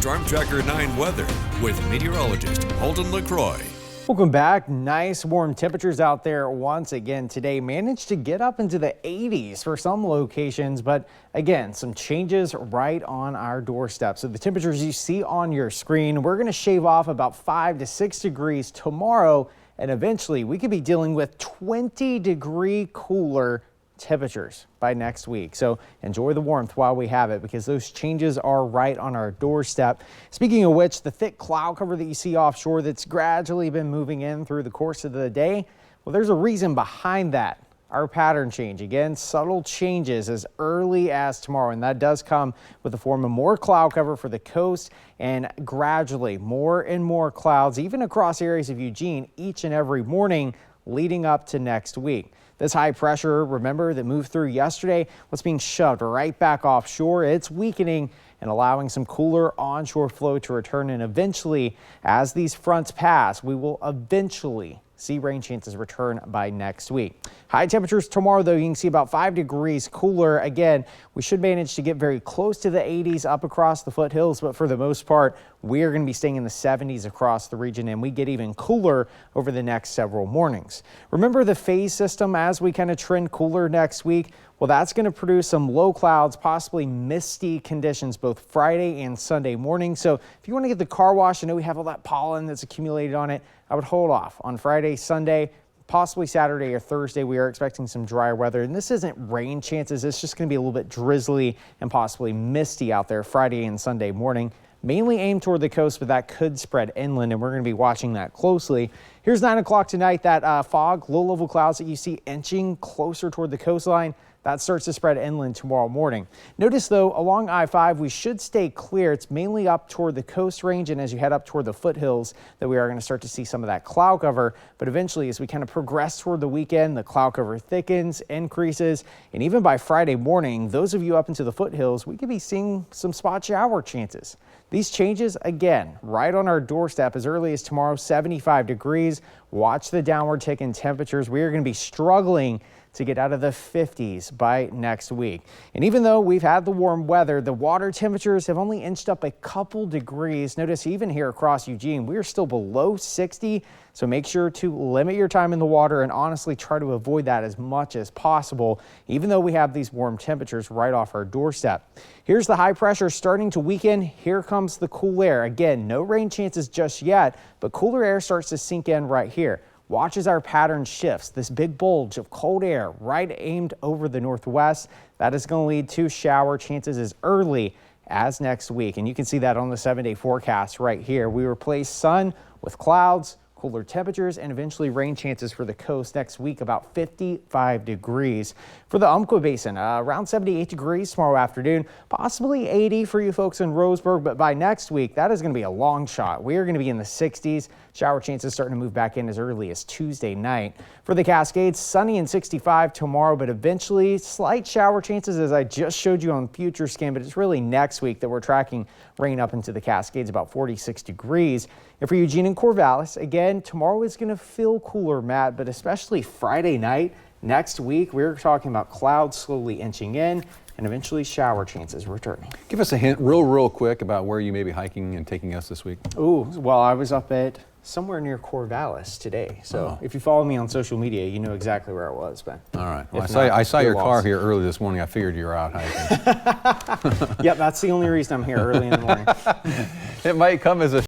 Storm Tracker 9 weather with meteorologist Holden LaCroix. Welcome back. Nice warm temperatures out there once again today. Managed to get up into the 80s for some locations, but again, some changes right on our doorstep. So the temperatures you see on your screen, we're going to shave off about 5 to 6 degrees tomorrow, and eventually we could be dealing with 20-degree cooler temperatures by next week. So enjoy the warmth while we have it, because those changes are right on our doorstep. Speaking of which, the thick cloud cover that you see offshore that's gradually been moving in through the course of the day, well, there's a reason behind that. Our pattern change. Again, subtle changes as early as tomorrow, and that does come with the form of more cloud cover for the coast and gradually more and more clouds, even across areas of Eugene each and every morning leading up to next week. This high pressure, remember, that moved through yesterday, what's being shoved right back offshore. It's weakening and allowing some cooler onshore flow to return. And eventually, as these fronts pass, we will eventually see rain chances return by next week. High temperatures tomorrow, though, you can see about 5 degrees cooler. Again, we should manage to get very close to the 80s up across the foothills, but for the most part, we are going to be staying in the 70s across the region, and we get even cooler over the next several mornings. Remember the phase system as we kind of trend cooler next week? Well, that's going to produce some low clouds, possibly misty conditions both Friday and Sunday morning. So if you want to get the car wash, I know we have all that pollen that's accumulated on it. I would hold off on Friday, Sunday, possibly Saturday or Thursday. We are expecting some drier weather, and this isn't rain chances. It's just going to be a little bit drizzly and possibly misty out there Friday and Sunday morning. Mainly aimed toward the coast, but that could spread inland, and we're going to be watching that closely. Here's 9 o'clock tonight. That fog, low-level clouds that you see inching closer toward the coastline, that starts to spread inland tomorrow morning. Notice, though, along I-5, we should stay clear. It's mainly up toward the coast range, and as you head up toward the foothills, that we are going to start to see some of that cloud cover. But eventually, as we kind of progress toward the weekend, the cloud cover thickens, increases, and even by Friday morning, those of you up into the foothills, we could be seeing some spot shower chances. These changes, again, right on our doorstep as early as tomorrow, 75 degrees. Watch the downward tick in temperatures. We are going to be struggling to get out of the 50s by next week. And even though we've had the warm weather, the water temperatures have only inched up a couple degrees. Notice even here across Eugene, we are still below 60. So make sure to limit your time in the water and honestly try to avoid that as much as possible, even though we have these warm temperatures right off our doorstep. Here's the high pressure starting to weaken. Here comes the cool air. Again, no rain chances just yet, but cooler air starts to sink in right here. Watch as our pattern shifts. This big bulge of cold air right aimed over the northwest. That is going to lead to shower chances as early as next week. And you can see that on the 7-day forecast right here. We replace sun with clouds, cooler temperatures, and eventually rain chances for the coast next week, about 55 degrees. For the Umpqua Basin, around 78 degrees tomorrow afternoon, possibly 80 for you folks in Roseburg, but by next week, that is going to be a long shot. We are going to be in the 60s. Shower chances starting to move back in as early as Tuesday night. For the Cascades, sunny and 65 tomorrow, but eventually slight shower chances as I just showed you on future scan, but it's really next week that we're tracking rain up into the Cascades, about 46 degrees. And for Eugene and Corvallis, again, tomorrow is going to feel cooler, Matt, but especially Friday night. Next week, we're talking about clouds slowly inching in and eventually shower chances returning. Give us a hint real quick about where you may be hiking and taking us this week. Ooh, well, I was up at somewhere near Corvallis today. So if you follow me on social media, you know exactly where I was. But all right. Well, I saw your car here early this morning. I figured you were out hiking. Yep, that's the only reason I'm here early in the morning. It might come as a